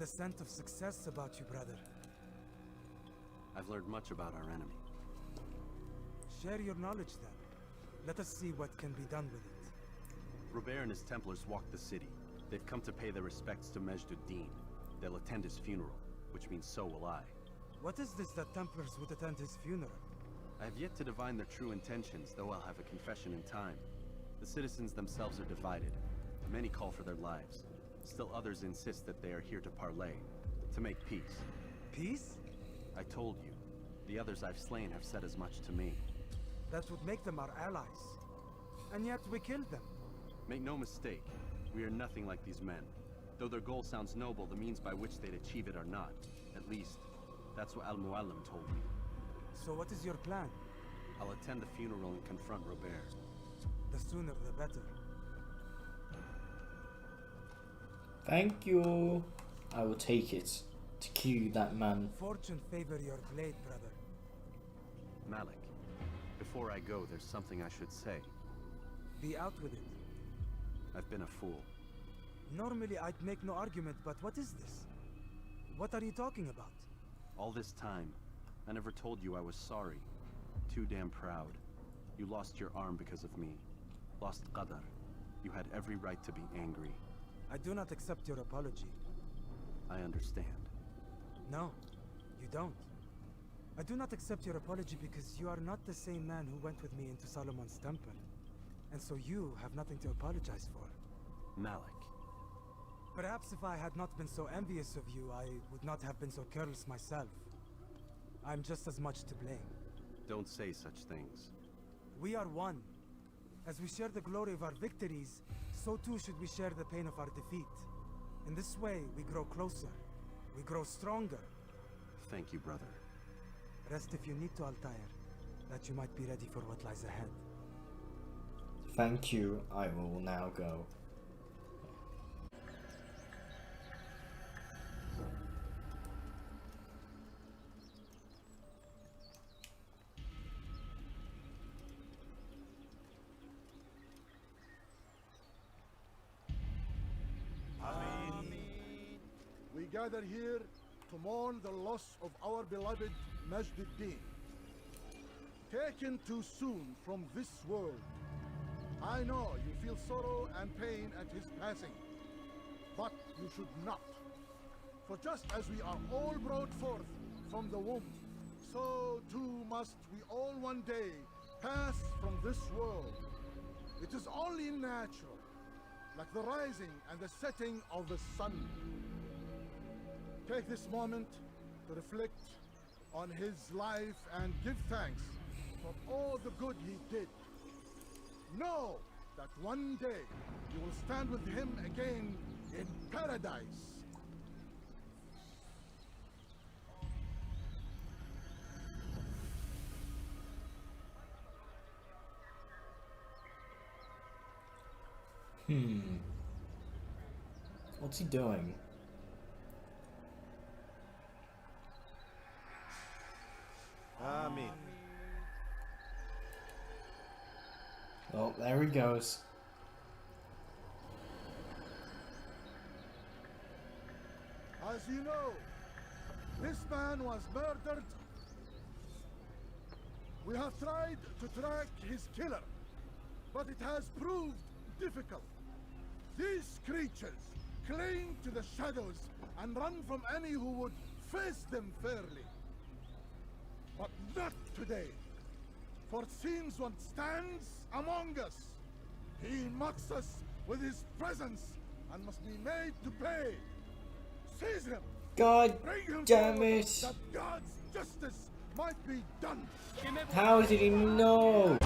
the scent of success about you, brother. I've learned much about our enemy. Share your knowledge then. Let us see what can be done with it. Robert and his Templars walk the city. They've come to pay their respects to Majd-ud-Din. They'll attend his funeral, which means so will I. What is this that Templars would attend his funeral? I have yet to divine their true intentions, though I'll have a confession in time. The citizens themselves are divided. Many call for their lives. Still others insist that they are here to parley, to make peace. Peace? I told you. The others I've slain have said as much to me. That would make them our allies. And yet we killed them. Make no mistake, we are nothing like these men. Though their goal sounds noble, the means by which they'd achieve it are not. At least, that's what Al-Muallim told me. So what is your plan? I'll attend the funeral and confront Robert. The sooner the better. Thank you. I will take it to kill that man. Fortune favor your blade, brother. Malik, before I go, there's something I should say. Be out with it. I've been a fool. Normally I'd make no argument, but what is this? What are you talking about? All this time, I never told you I was sorry. Too damn proud. You lost your arm because of me. Lost Qadar. You had every right to be angry. I do not accept your apology. I understand. No, you don't. I do not accept your apology because you are not the same man who went with me into Solomon's temple. And so you have nothing to apologize for. Malik. Perhaps if I had not been so envious of you, I would not have been so careless myself. I'm just as much to blame. Don't say such things. We are one. As we share the glory of our victories, so too should we share the pain of our defeat. In this way, we grow closer. We grow stronger. Thank you, brother. Rest if you need to, Altair, that you might be ready for what lies ahead. Thank you. I will now go. We gather here to mourn the loss of our beloved Majd-ud-Din. Taken too soon from this world. I know you feel sorrow and pain at his passing, but you should not. For just as we are all brought forth from the womb, so too must we all one day pass from this world. It is only natural, like the rising and the setting of the sun. Take this moment to reflect on his life and give thanks for all the good he did. Know that one day you will stand with him again in paradise. What's he doing? Amen. Oh, there he goes. As you know, this man was murdered. We have tried to track his killer, but it has proved difficult. These creatures cling to the shadows and run from any who would face them fairly. But not today, for since one stands among us, he mocks us with his presence and must be made to pay. Seize him! God Bring him damn forward, it! that God's justice might be done. How did he know?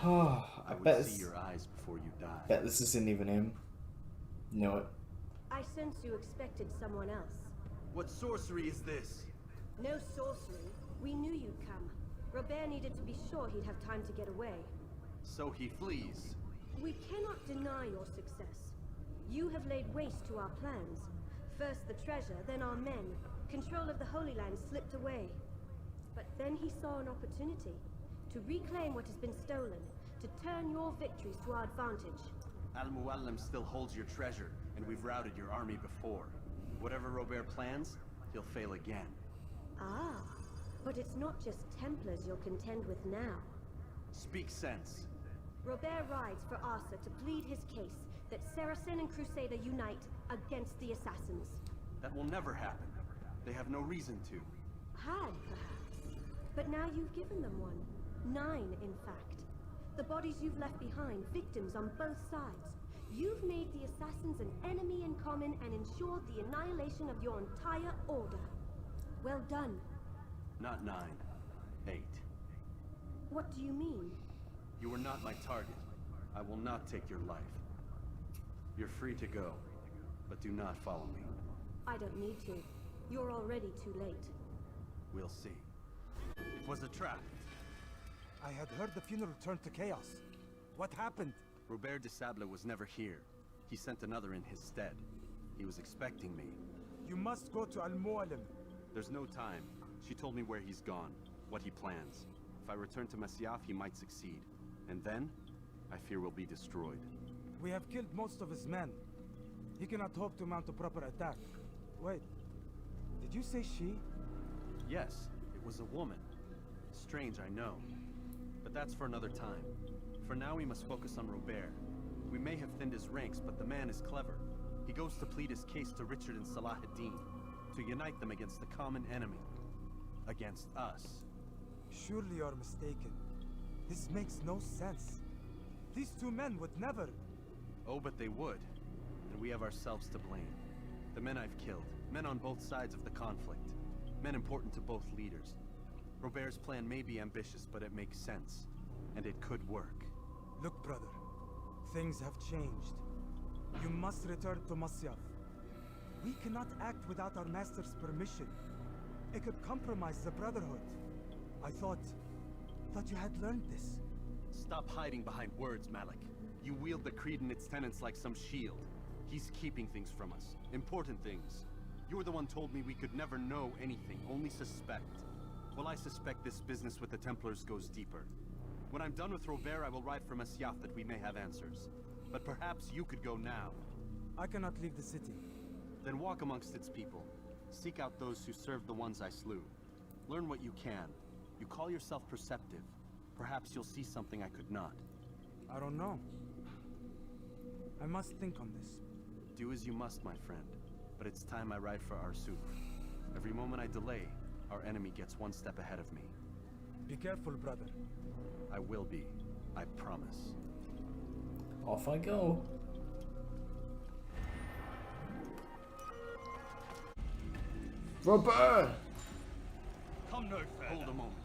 Oh, I would bet see this, your eyes before you die. bet this isn't even him. Know it. I sense you expected someone else. What sorcery is this? No sorcery. We knew you'd come. Robert needed to be sure he'd have time to get away. So he flees. We cannot deny your success. You have laid waste to our plans. First the treasure, then our men. Control of the Holy Land slipped away. But then he saw an opportunity to reclaim what has been stolen, to turn your victories to our advantage. Al-Muallim still holds your treasure, and we've routed your army before. Whatever Robert plans, he'll fail again. Ah, but it's not just Templars you'll contend with now. Speak sense. Robert rides for Arthur to plead his case that Saracen and Crusader unite against the assassins. That will never happen. They have no reason to. Had, perhaps. But now you've given them one. 9, in fact. The bodies you've left behind, victims on both sides. You've made the assassins an enemy in common and ensured the annihilation of your entire order. Well done. Not 9. 8. What do you mean? You are not my target. I will not take your life. You're free to go, but do not follow me. I don't need to. You're already too late. We'll see. It was a trap. I had heard the funeral turned to chaos. What happened? Robert de Sable was never here. He sent another in his stead. He was expecting me. You must go to Al-Mualim. There's no time. She told me where he's gone, what he plans. If I return to Masyaf, he might succeed. And then, I fear we'll be destroyed. We have killed most of his men. He cannot hope to mount a proper attack. Wait, did you say she? Yes, it was a woman. Strange, I know. But that's for another time. For now, we must focus on Robert. We may have thinned his ranks, but the man is clever. He goes to plead his case to Richard and Salah ad-Din, to unite them against the common enemy. Against us. Surely you're mistaken. This makes no sense. These two men would never... Oh, but they would. And we have ourselves to blame. The men I've killed, men on both sides of the conflict. Men important to both leaders. Robert's plan may be ambitious, but it makes sense. And it could work. Look, brother. Things have changed. You must return to Masyaf. We cannot act without our master's permission. It could compromise the Brotherhood. I thought you had learned this. Stop hiding behind words, Malik. You wield the creed and its tenets like some shield. He's keeping things from us. Important things. You're the one told me we could never know anything, only suspect. Well, I suspect this business with the Templars goes deeper. When I'm done with Robert, I will ride for Masyaf that we may have answers. But perhaps you could go now. I cannot leave the city. Then walk amongst its people. Seek out those who served the ones I slew. Learn what you can. You call yourself perceptive. Perhaps you'll see something I could not. I don't know. I must think on this. Do as you must, my friend. But it's time I ride for Arsuf. Every moment I delay, our enemy gets one step ahead of me. Be careful, brother. I will be. I promise. Off I go. Robert! Come no further. Hold a moment.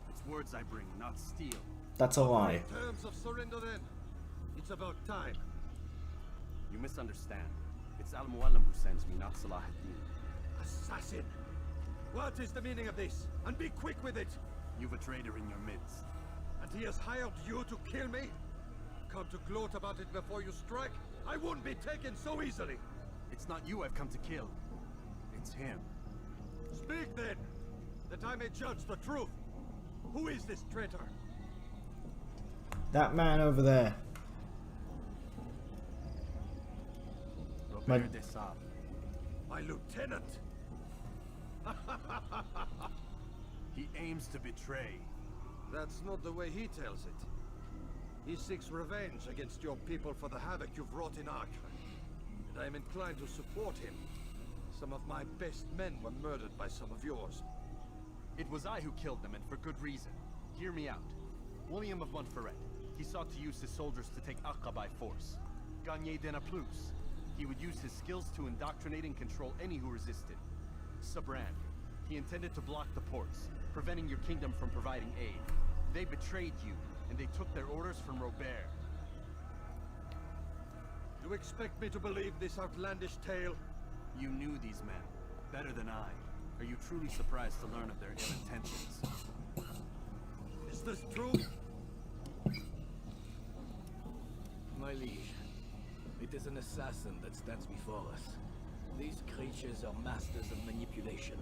It's words I bring, not steel. That's a lie. Terms of surrender then. It's about time. You misunderstand. It's Al-Muallim who sends me, not Salah ad-Din. Assassin! What is the meaning of this? And be quick with it! You've a traitor in your midst. And he has hired you to kill me? Come to gloat about it before you strike? I won't be taken so easily! It's not you I've come to kill. It's him. Speak then, that I may judge the truth. Who is this traitor? That man over there. Robert de Sable. My lieutenant! He aims to betray. That's not the way he tells it. He seeks revenge against your people for the havoc you've wrought in Acre. And I am inclined to support him. Some of my best men were murdered by some of yours. It was I who killed them, and for good reason. Hear me out. William of Montferrat. He sought to use his soldiers to take Acre by force. Gagne de Naplouse. He would use his skills to indoctrinate and control any who resisted. Sabran. He intended to block the ports, preventing your kingdom from providing aid. They betrayed you, and they took their orders from Robert. You expect me to believe this outlandish tale? You knew these men better than I. Are you truly surprised to learn of their ill intentions? Is this true? My liege, it is an assassin that stands before us. These creatures are masters of manipulation.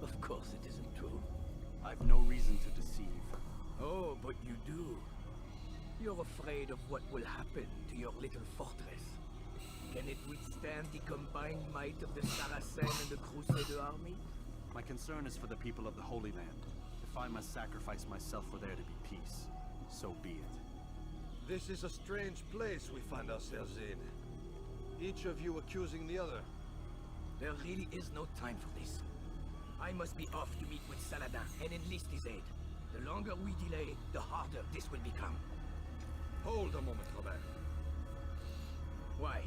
Of course it isn't true. I've no reason to deceive. Oh, but you do. You're afraid of what will happen to your little fortress. Can it withstand the combined might of the Saracen and the Crusader army? My concern is for the people of the Holy Land. If I must sacrifice myself for there to be peace, so be it. This is a strange place we find ourselves in. Each of you accusing the other. There really is no time for this. I must be off to meet with Saladin and enlist his aid. The longer we delay, the harder this will become. Hold a moment, Robert. Why?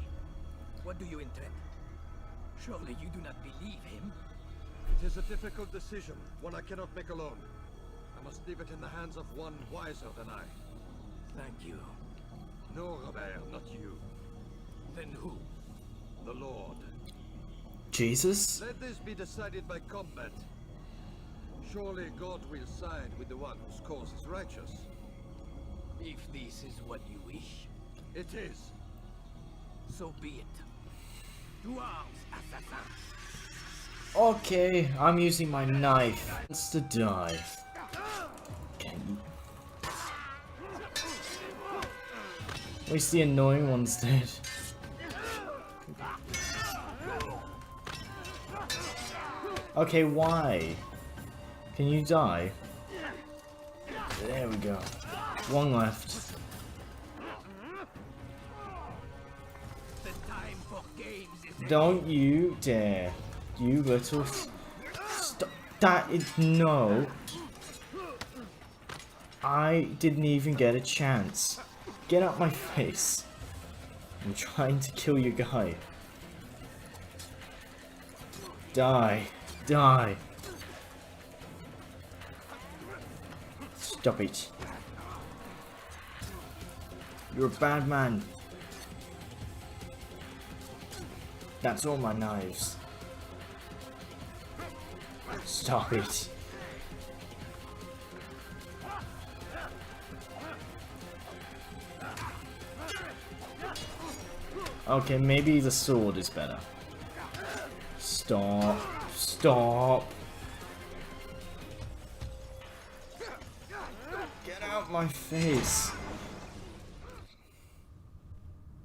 What do you intend? Surely you do not believe him? It is a difficult decision, one I cannot make alone. I must leave it in the hands of one wiser than I. Thank you. No, Robert, not you. Then who? The Lord. Jesus? Let this be decided by combat. Surely God will side with the one whose cause is righteous. If this is what you wish, It is. so be it. To arms, assassin! Okay, I'm using my knife. It's to die. Okay. At least the annoying one's dead. Okay, why? Can you die? There we go. One left. The time for games is Don't you dare. You little... Stop. That is... No. I didn't even get a chance. Get out my face. I'm trying to kill your guy. Die. Die. Stop it. You're a bad man. That's all my knives. Stop it. Okay, maybe the sword is better. Stop. Stop. Get out my face.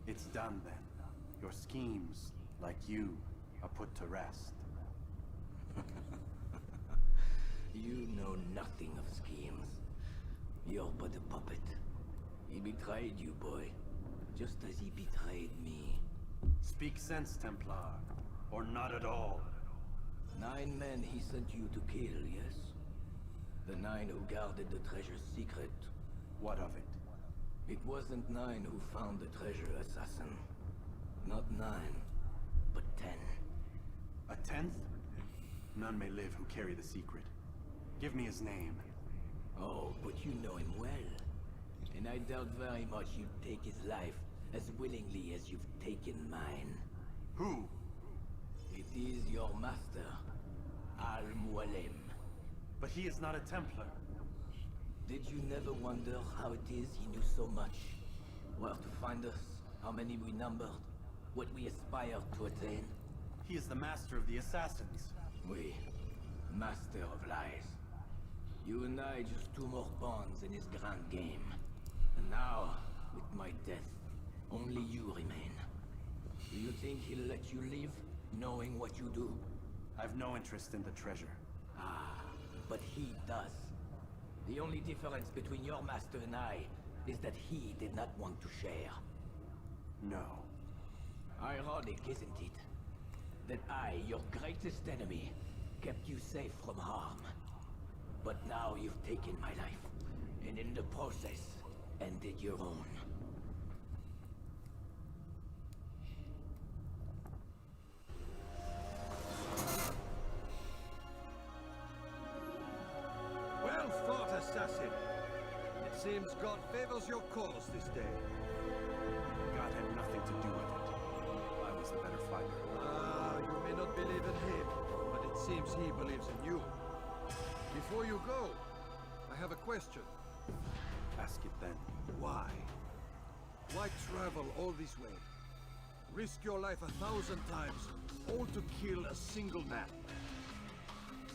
It's done then. Your schemes, like you, are put to rest. You know nothing of schemes. You're but a puppet. He betrayed you, boy. Just as he betrayed me. Speak sense, Templar. Or not at all. 9 men he sent you to kill, yes? The 9 who guarded the treasure's secret. What of it? It wasn't 9 who found the treasure, assassin. Not 9, but 10. A 10th? None may live who carry the secret. Give me his name. Oh, but you know him well. And I doubt very much you'd take his life as willingly as you've taken mine. Who? It is your master, Al-Mualim. But he is not a Templar. Did you never wonder how it is he knew so much? Where to find us, how many we numbered, what we aspired to attain? He is the master of the assassins. We, master of lies. You and I just 2 more pawns in his grand game. And now, with my death, only you remain. Do you think he'll let you live, knowing what you do? I've no interest in the treasure. Ah, but he does. The only difference between your master and I is that he did not want to share. No. Ironic, isn't it? That I, your greatest enemy, kept you safe from harm. But now you've taken my life, and in the process, ended your own. Well fought, assassin. It Seems God favors your cause this day. God had nothing to do with it. I was the better fighter. Ah, you may not believe in him, but it seems he believes in you. Before you go, I have a question. Ask it then. Why? Why travel all this way? Risk your life 1,000 times, all to kill a single man.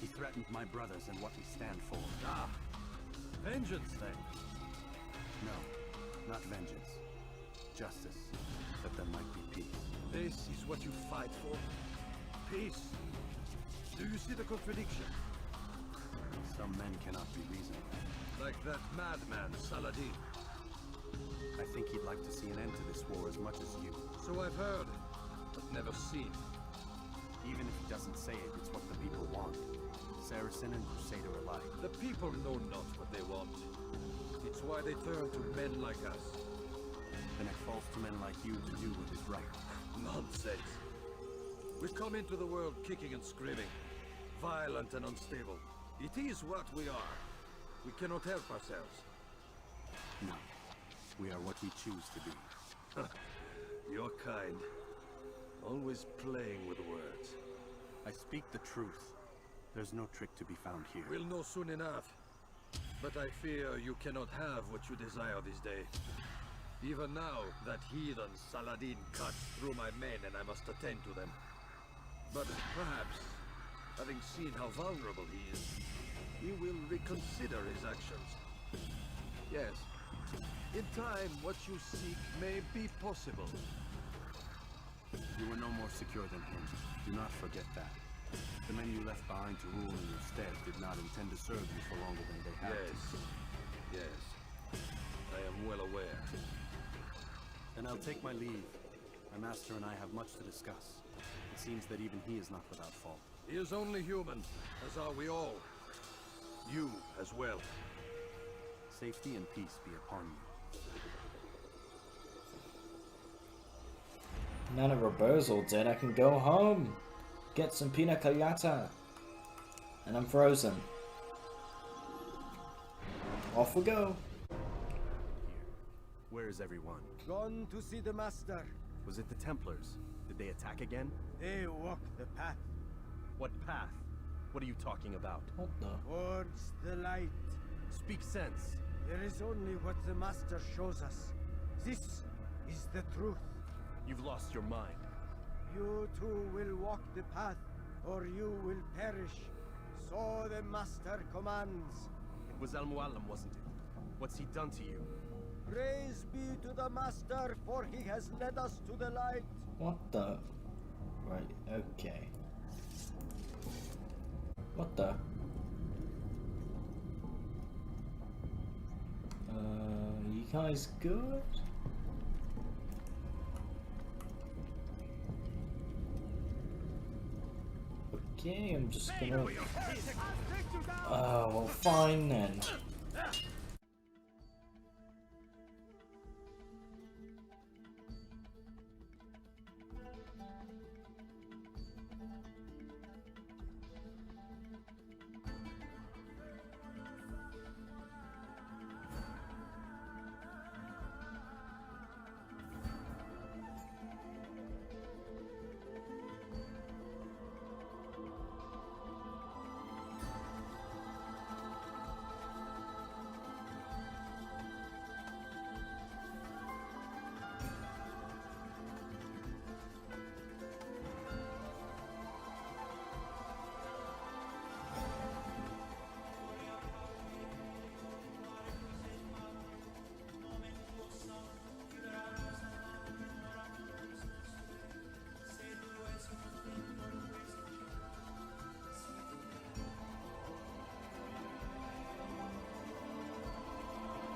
He threatened my brothers and what we stand for. Ah, vengeance then. No, not vengeance. Justice, that there might be peace. This is what you fight for? Peace? Do you see the contradiction? Some men cannot be reasoned. Like that madman, Saladin. I think he'd like to see an end to this war as much as you. So I've heard, but never seen. Even if he doesn't say it, it's what the people want. Saracen and Crusader alike. The people know not what they want. It's why they turn to men like us. Then it falls to men like you to do what is right. Nonsense. We come into the world kicking and screaming, violent and unstable. It is what we are. We cannot help ourselves. No. We are what we choose to be. Your kind. Always playing with words. I speak the truth. There's no trick to be found here. We'll know soon enough. But I fear you cannot have what you desire this day. Even now, that heathen Saladin cuts through my men and I must attend to them. But perhaps, having seen how vulnerable he is, he will reconsider his actions. Yes, in time, what you seek may be possible. You were no more secure than him. Do not forget that. The men you left behind to rule in your stead did not intend to serve you for longer than they had to. Yes. I am well aware. Then I'll take my leave. My master and I have much to discuss. It seems that even he is not without fault. He is only human, as are we all. You as well. Safety and peace be upon you. Now that Roberto's all dead, I can go home. Get some pina colada. And I'm frozen. Off we go. Here. Where is everyone? Gone to see the master. Was it the Templars? Did they attack again? They walk the path What path? What are you talking about? What the? towards the light. Speak sense. There is only what the master shows us. This is the truth. You've lost your mind. You too will walk the path, or you will perish. So the master commands. It was Al-Mualim, wasn't it? What's he done to you? Praise be to the master, for he has led us to the light. What the? Right, okay. What the? You guys good? Okay, I'm just gonna... Oh, well, fine then.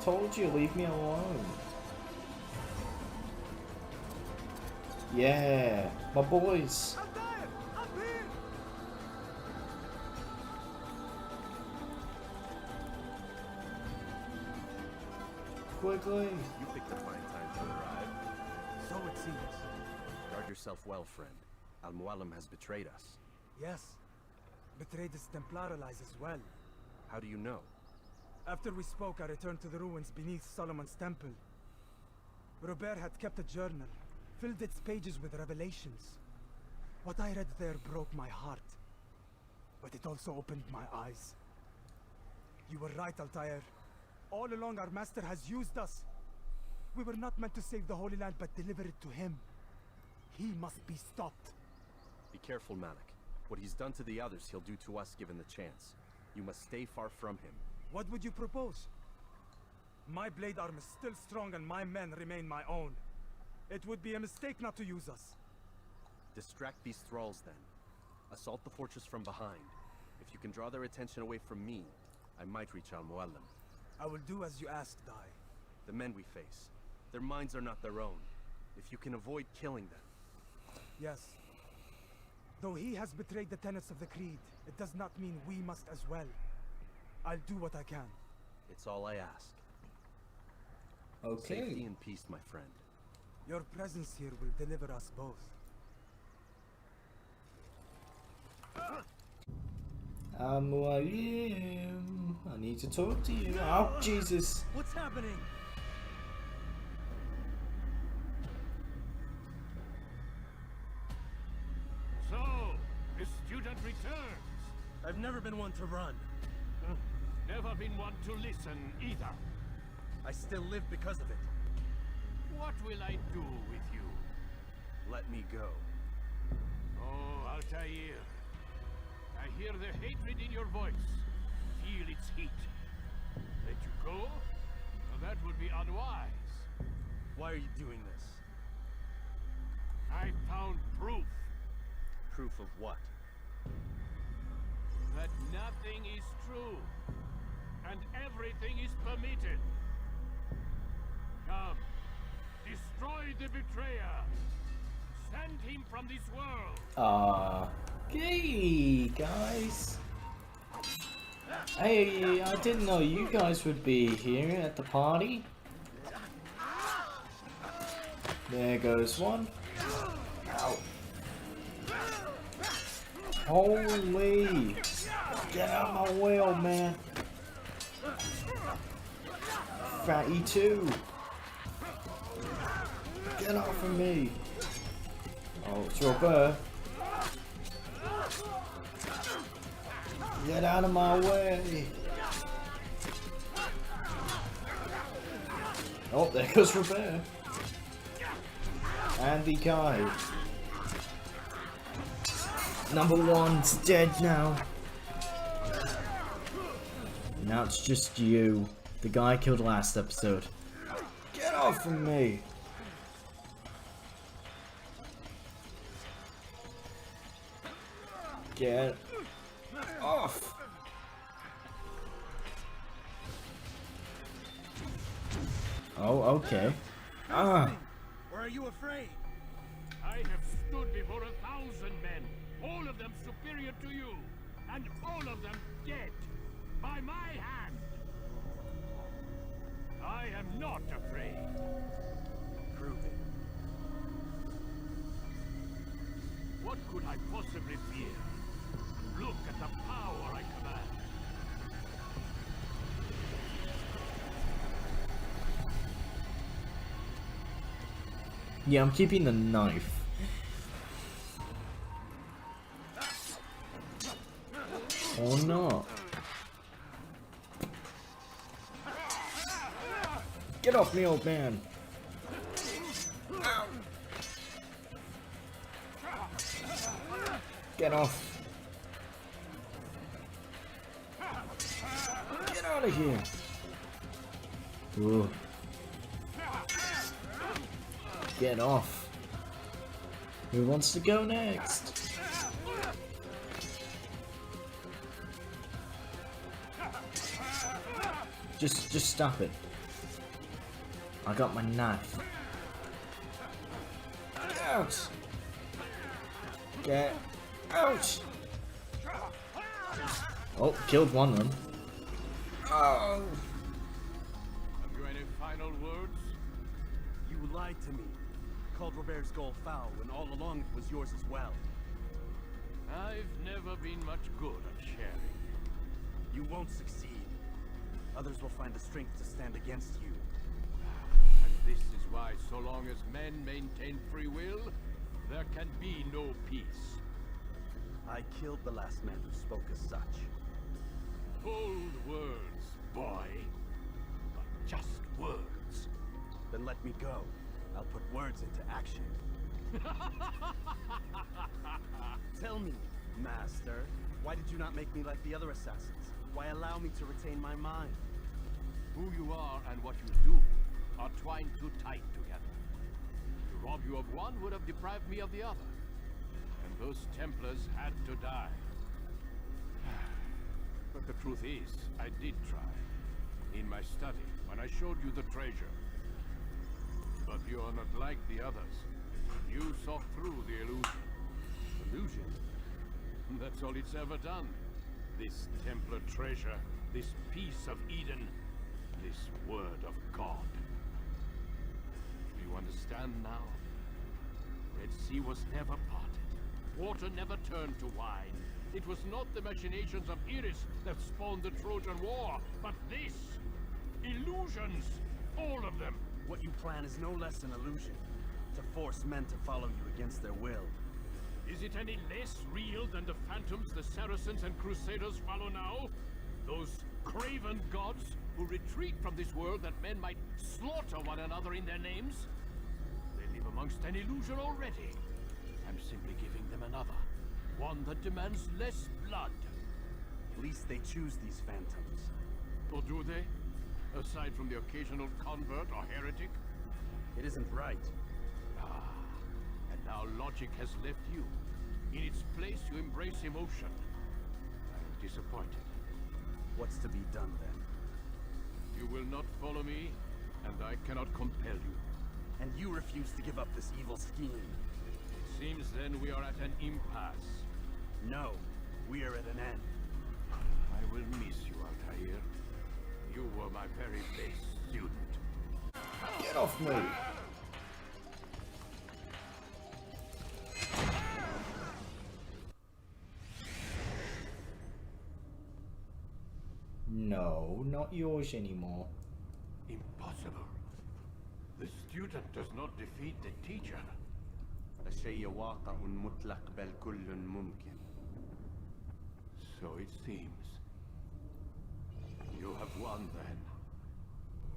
Told you, leave me alone. Yeah, my boys. I'm there! Up here! Quickly. You picked a fine time to arrive. So it seems. Guard yourself well, friend. Al-Mualim has betrayed us. Yes. Betrayed his Templar allies as well. How do you know? After we spoke, I returned to the ruins beneath Solomon's temple. Robert had kept a journal, filled its pages with revelations. What I read there broke my heart, but it also opened my eyes. You were right, Altair. All along our master has used us. We were not meant to save the Holy Land, but deliver it to him. He must be stopped. Be careful, Malik. What he's done to the others, he'll do to us given the chance. You must stay far from him. What would you propose? My blade arm is still strong and my men remain my own. It would be a mistake not to use us. Distract these thralls then. Assault the fortress from behind. If you can draw their attention away from me, I might reach Al-Mualim. I will do as you ask, Dai. The men we face, their minds are not their own. If you can avoid killing them. Yes. Though he has betrayed the tenets of the Creed, it does not mean we must as well. I'll do what I can. It's all I ask. Okay. Safety and peace, my friend. Your presence here will deliver us both. Mualim, I need to talk to you. Oh, Jesus. What's happening? So, the student returns. I've never been one to run. Never been one to listen either. I still live because of it. What will I do with you? Let me go. Oh, Altair. I hear the hatred in your voice. Feel its heat. Let you go? Well, that would be unwise. Why are you doing this? I found proof Proof of what? that nothing is true. And everything is permitted. Come. Destroy the betrayer. Send him from this world. Okay, guys. Hey, I didn't know you guys would be here at the party. There goes one. Ow. Holy! Get out of my way, old man. Fatty too. Get off of me. Oh, it's Robert. Get out of my way. Oh, there goes Robert. And the guy. Number one's dead now. Now it's just you. The guy I killed last episode. Get off of me. Get off. Oh, okay. Ah. Or are you afraid? I have stood before 1,000 men, all of them superior to you, and all of them dead, by my hand. I am not afraid. Prove it. What could I possibly fear? Look at the power I command. Yeah, I'm keeping the knife. Or not. Get off me, old man. Get off. Get out of here. Ooh. Get off. Who wants to go next? Just stop it. I got my knife. Get out! Get out! Oh, killed one of them. Oh! Have you any final words? You lied to me. Called Robert's goal foul when all along it was yours as well. I've never been much good at sharing. You won't succeed. others will find the strength to stand against you. And this is why, so long as men maintain free will, there can be no peace. I killed the last man who spoke as such. Bold words, boy. But just words. Then let me go. I'll put words into action. Tell me, Master, why did you not make me like the other assassins? Why allow me to retain my mind? Who you are and what you do are twined too tight together. To rob you of one would have deprived me of the other. And those Templars had to die. But the truth is, I did try. In my study, when I showed you the treasure. But you are not like the others. You saw through the illusion. Illusion? That's all it's ever done. This Templar treasure, this piece of Eden, this word of God. Do you understand now? Red Sea was never parted. Water never turned to wine. It was not the machinations of Iris that spawned the Trojan War, but this! Illusions! All of them! What you plan is no less an illusion. To force men to follow you against their will. Is it any less real than the phantoms the Saracens and Crusaders follow now? Those craven gods who retreat from this world that men might slaughter one another in their names? They live amongst an illusion already. I'm simply giving them another. One that demands less blood. At least they choose these phantoms. Or do they? Aside from the occasional convert or heretic? It isn't right. And now logic has left you. In its place, you embrace emotion. I'm disappointed. What's to be done then? You will not follow me, and I cannot compel you. And you refuse to give up this evil scheme. It seems then we are at an impasse. No, we are at an end. I will miss you, Altair. You were my very best student. Get off me! No, not yours anymore. Impossible. The student does not defeat the teacher. الشيء واقع مطلق بل كل ممكن. So it seems. You have won then.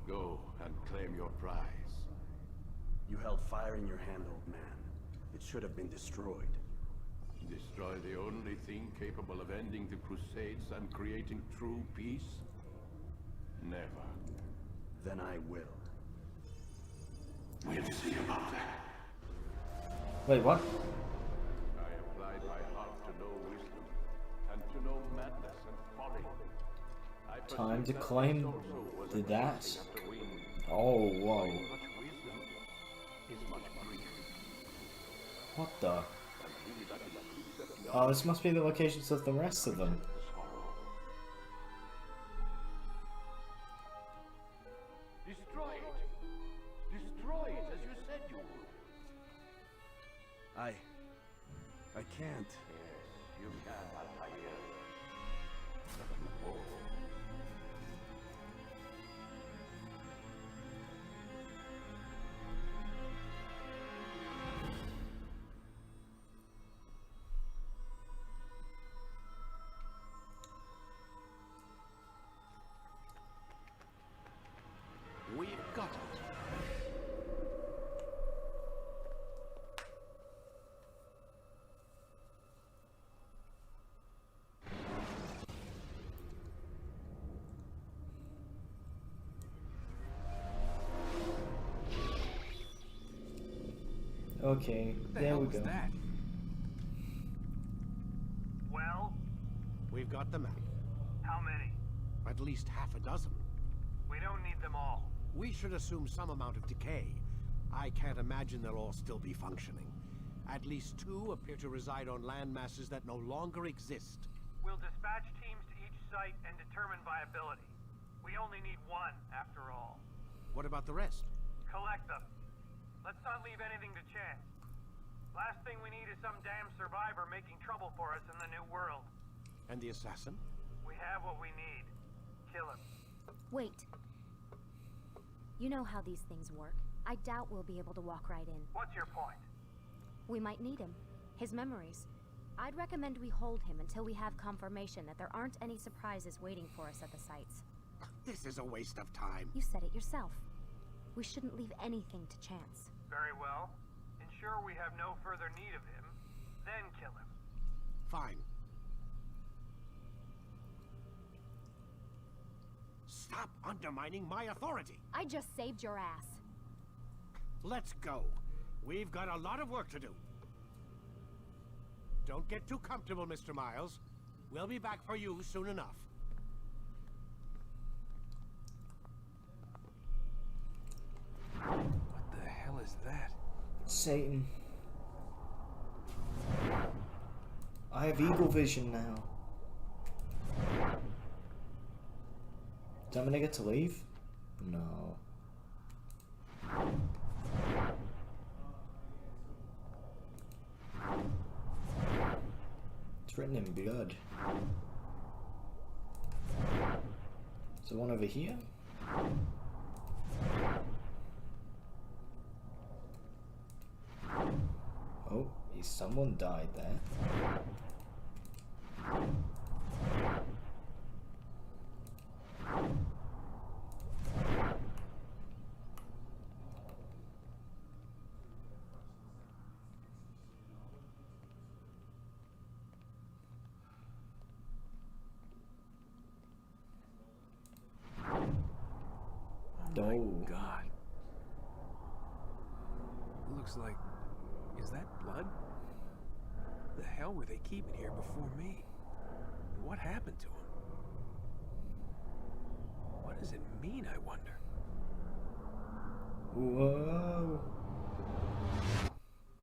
Go and claim your prize. You held fire in your hand, old man. It should have been destroyed. Destroy the only thing capable of ending the Crusades and creating true peace? Never. Then I will. We'll see about that. Wait, what? I applied my heart to know wisdom, and to know madness and folly. I Time to perceived that claim this also was a that. blessing after wind. Oh, whoa. Much wisdom is much grief. What the? Oh, this must be the locations of the rest of them. Destroy it! Destroy it as you said you would! I can't. Yes, you can, Altair. Oh. We've got it. Okay, there we go. Well, We've got the map. how many? At least half a dozen. We don't need them all. We should assume some amount of decay. I can't imagine they'll all still be functioning. At least 2 appear to reside on land masses that no longer exist. We'll dispatch teams to each site and determine viability. We only need 1, after all. What about the rest? Collect them. Let's not leave anything to chance. Last thing we need is some damn survivor making trouble for us in the new world. And the assassin? We have what we need. Kill him. Wait. You know how these things work. I doubt we'll be able to walk right in. What's your point? We might need him. His memories. I'd recommend we hold him until we have confirmation that there aren't any surprises waiting for us at the sites. This is a waste of time. You said it yourself. We shouldn't leave anything to chance. Very well. Ensure we have no further need of him, then kill him. Fine. Stop undermining my authority. I just saved your ass. Let's go. We've got a lot of work to do. Don't get too comfortable, Mr. Miles. We'll be back for you soon enough. What the hell is that? Satan. I have eagle vision now. Don't I get to leave? No. It's written in blood. Is there one over here? Oh, someone died there. Oh my God. Looks like... Is that blood? The hell were they keeping here before me? And what happened to him? What does it mean, I wonder? Whoa.